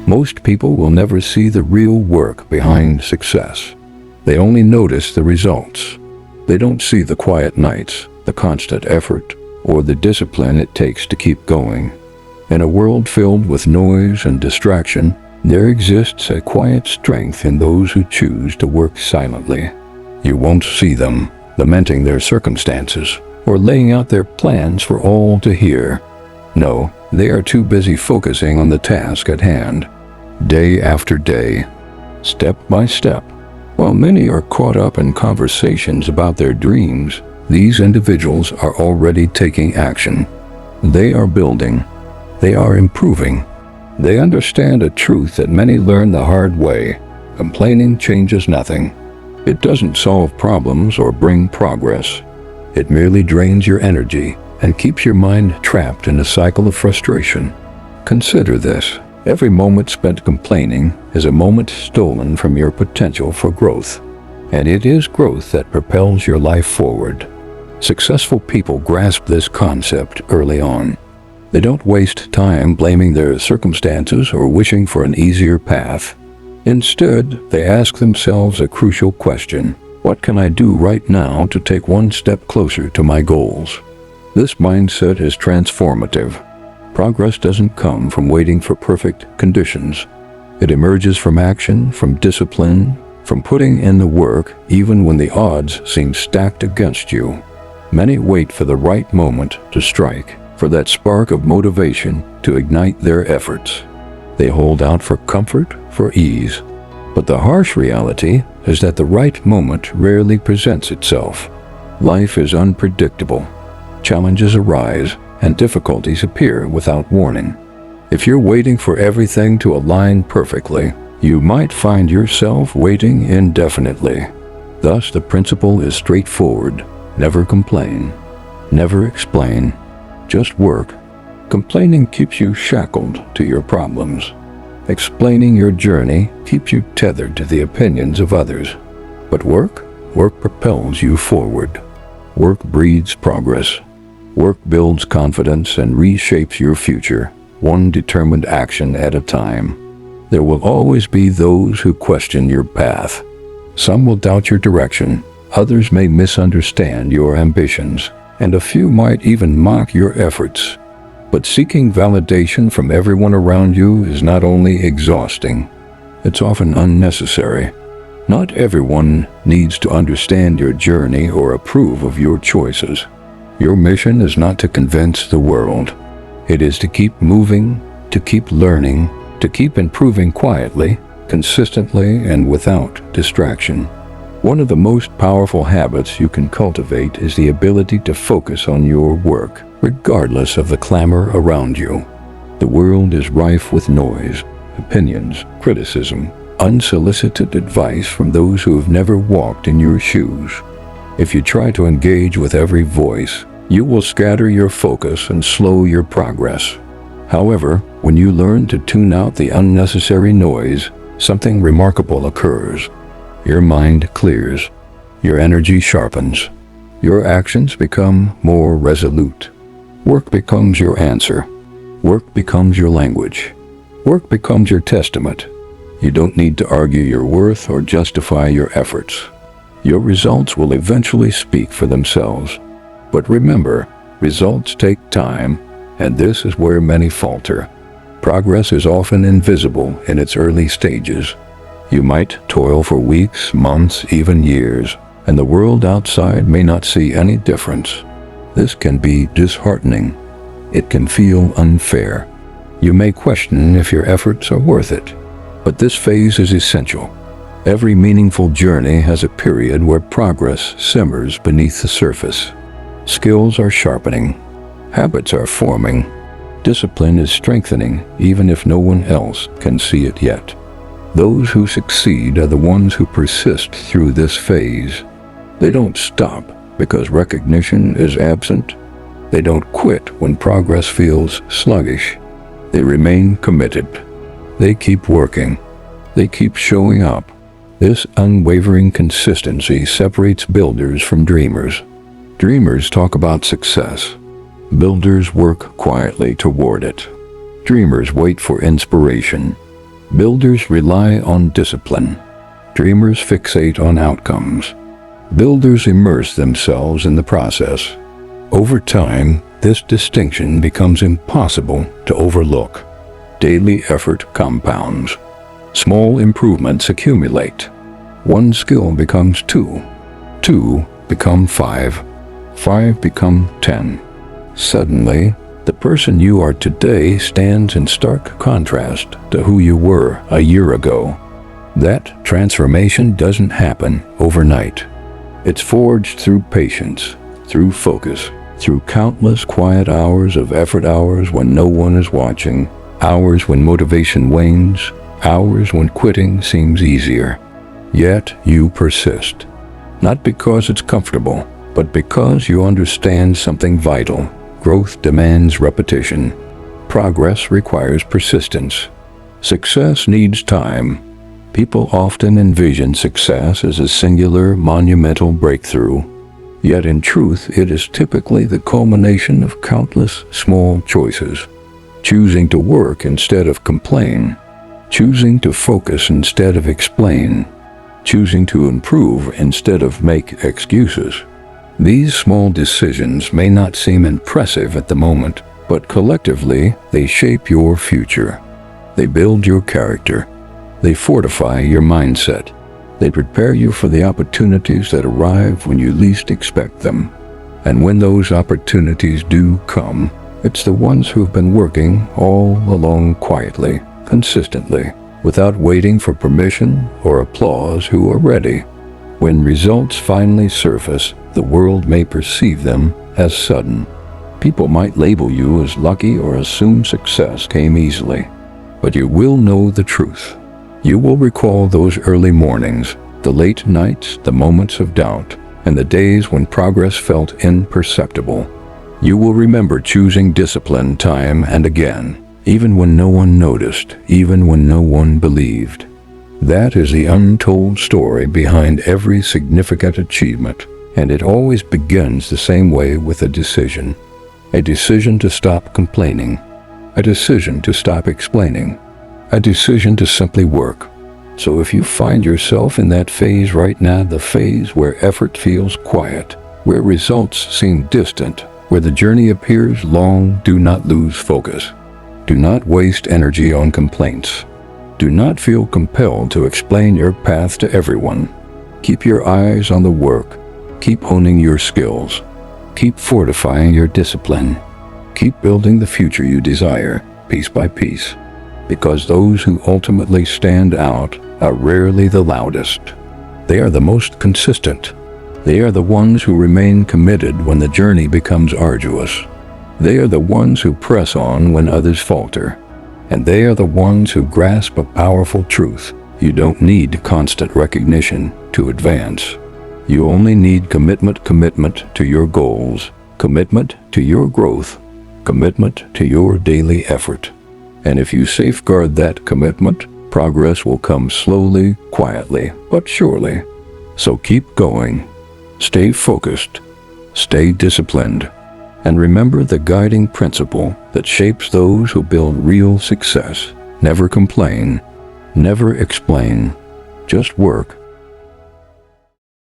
Most people will never see the real work behind success. They only notice the results. They don't see the quiet nights, the constant effort, or the discipline it takes to keep going. In a world filled with noise and distraction, there exists a quiet strength in those who choose to work silently. You won't see them lamenting their circumstances or laying out their plans for all to hear. No, they are too busy focusing on the task at hand, day after day, step by step. While many are caught up in conversations about their dreams, these individuals are already taking action. They are building. They are improving. They understand a truth that many learn the hard way. Complaining changes nothing. It doesn't solve problems or bring progress. It merely drains your energy and keeps your mind trapped in a cycle of frustration. Consider this. Every moment spent complaining is a moment stolen from your potential for growth. And it is growth that propels your life forward. Successful people grasp this concept early on. They don't waste time blaming their circumstances or wishing for an easier path. Instead, they ask themselves a crucial question: what can I do right now to take one step closer to my goals? This mindset is transformative. Progress doesn't come from waiting for perfect conditions. It emerges from action, from discipline, from putting in the work even when the odds seem stacked against you. Many wait for the right moment to strike, for that spark of motivation to ignite their efforts. They hold out for comfort, for ease. But the harsh reality is that the right moment rarely presents itself. Life is unpredictable. Challenges arise, and difficulties appear without warning. If you're waiting for everything to align perfectly, you might find yourself waiting indefinitely. Thus, the principle is straightforward. Never complain. Never explain. Just work. Complaining keeps you shackled to your problems. Explaining your journey keeps you tethered to the opinions of others. But work propels you forward. Work breeds progress. Work builds confidence and reshapes your future, one determined action at a time. There will always be those who question your path. Some will doubt your direction, others may misunderstand your ambitions, and a few might even mock your efforts. But seeking validation from everyone around you is not only exhausting, it's often unnecessary. Not everyone needs to understand your journey or approve of your choices. Your mission is not to convince the world. It is to keep moving, to keep learning, to keep improving quietly, consistently, and without distraction. One of the most powerful habits you can cultivate is the ability to focus on your work, regardless of the clamor around you. The world is rife with noise, opinions, criticism, unsolicited advice from those who have never walked in your shoes. If you try to engage with every voice, you will scatter your focus and slow your progress. However, when you learn to tune out the unnecessary noise, something remarkable occurs. Your mind clears, your energy sharpens, your actions become more resolute. Work becomes your answer. Work becomes your language. Work becomes your testament. You don't need to argue your worth or justify your efforts. Your results will eventually speak for themselves. But remember, results take time, and this is where many falter. Progress is often invisible in its early stages. You might toil for weeks, months, even years, and the world outside may not see any difference. This can be disheartening. It can feel unfair. You may question if your efforts are worth it. But this phase is essential. Every meaningful journey has a period where progress simmers beneath the surface. Skills are sharpening. Habits are forming. Discipline is strengthening, even if no one else can see it yet. Those who succeed are the ones who persist through this phase. They don't stop because recognition is absent. They don't quit when progress feels sluggish. They remain committed. They keep working. They keep showing up. This unwavering consistency separates builders from dreamers. Dreamers talk about success. Builders work quietly toward it. Dreamers wait for inspiration. Builders rely on discipline. Dreamers fixate on outcomes. Builders immerse themselves in the process. Over time, this distinction becomes impossible to overlook. Daily effort compounds. Small improvements accumulate. One skill becomes 2. 2 become 5. 5 become 10. Suddenly, the person you are today stands in stark contrast to who you were a year ago. That transformation doesn't happen overnight. It's forged through patience, through focus, through countless quiet hours of effort, hours when no one is watching, hours when motivation wanes, hours when quitting seems easier. Yet you persist. Not because it's comfortable, but because you understand something vital. Growth demands repetition. Progress requires persistence. Success needs time. People often envision success as a singular, monumental breakthrough. Yet in truth, it is typically the culmination of countless small choices. Choosing to work instead of complain. Choosing to focus instead of explain. Choosing to improve instead of make excuses. These small decisions may not seem impressive at the moment, but collectively they shape your future. They build your character. They fortify your mindset. They prepare you for the opportunities that arrive when you least expect them. And when those opportunities do come, it's the ones who've been working all along quietly, consistently, without waiting for permission or applause who are ready. When results finally surface, the world may perceive them as sudden. People might label you as lucky or assume success came easily. But you will know the truth. You will recall those early mornings, the late nights, the moments of doubt, and the days when progress felt imperceptible. You will remember choosing discipline time and again, even when no one noticed, even when no one believed. That is the untold story behind every significant achievement, and it always begins the same way, with a decision. A decision to stop complaining. A decision to stop explaining. A decision to simply work. So if you find yourself in that phase right now, the phase where effort feels quiet, where results seem distant, where the journey appears long, do not lose focus. Do not waste energy on complaints. Do not feel compelled to explain your path to everyone. Keep your eyes on the work. Keep honing your skills. Keep fortifying your discipline. Keep building the future you desire, piece by piece. Because those who ultimately stand out are rarely the loudest. They are the most consistent. They are the ones who remain committed when the journey becomes arduous. They are the ones who press on when others falter. And they are the ones who grasp a powerful truth. You don't need constant recognition to advance. You only need commitment to your goals, commitment to your growth, commitment to your daily effort. And if you safeguard that commitment, progress will come slowly, quietly, but surely. So keep going. Stay focused. Stay disciplined. And remember the guiding principle that shapes those who build real success. Never complain. Never explain. Just work